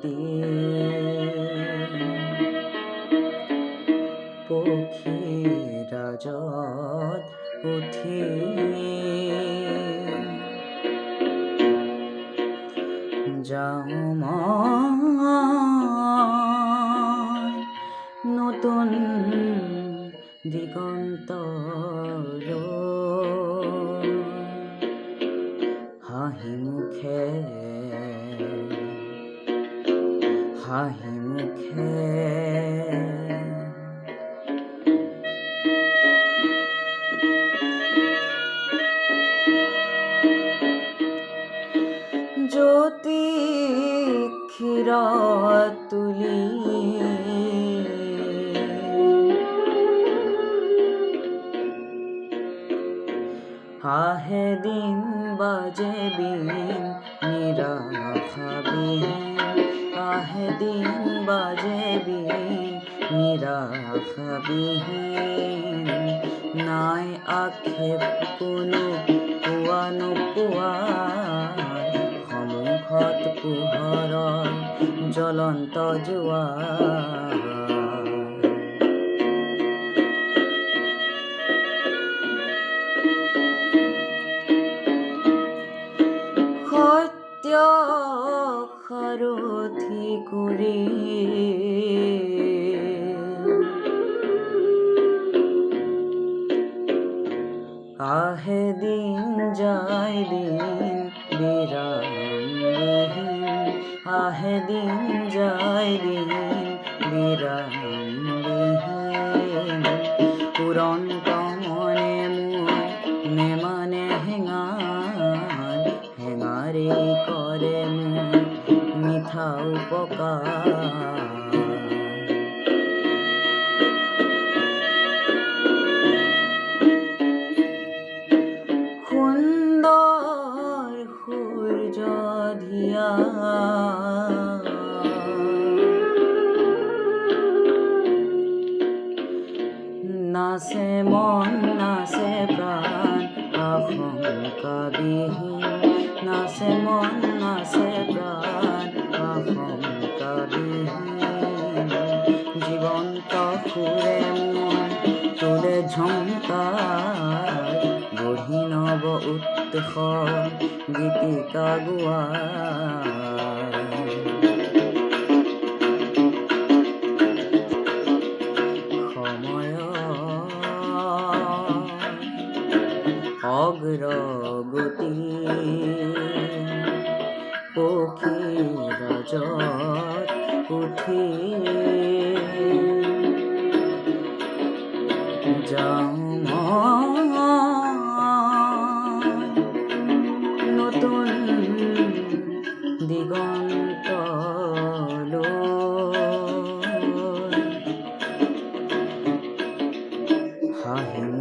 গতি পক্ষীৰাজত উঠি যাওঁ মই নতুন দিগন্তলৈ হাঁহি মুখে জ্যোতি ক্ষীৰত তুলি আহে দিন বাজে বিন নিৰাশাবিহীন আহে দিন বাজে বিন নিৰাশাবিহীন নাই আক্ষেপ কোনো পোৱা নোপোৱাৰ সন্মুখত পোহৰৰ জ্বলন্ত জোৱাৰ সত্য সাৰথি কৰি আহে দিন যায় দিন বিৰামবিহীন আহে দিন যায় দিন বিৰামবিহীন উৰন্ত মনে মোৰ নেমানে হেঙাৰে কৰে মোৰ মিঠা উপকাৰ সুন্দৰ সূৰ্য ধিয়া নাচে মন নাচে প্ৰাণ আশংকাবিহীন নাচে মন নাচে প্ৰাণ আশংকাবিহীন জীৱন্ত সুৰে মন তোলে ঝংকাৰ গঢ়ি নৱ উৎস গীতিকা গোৱা অগ্ৰগতি পক্ষীৰাজত উঠি যাওঁ মই নতুন দিগন্তলৈ হাঁহি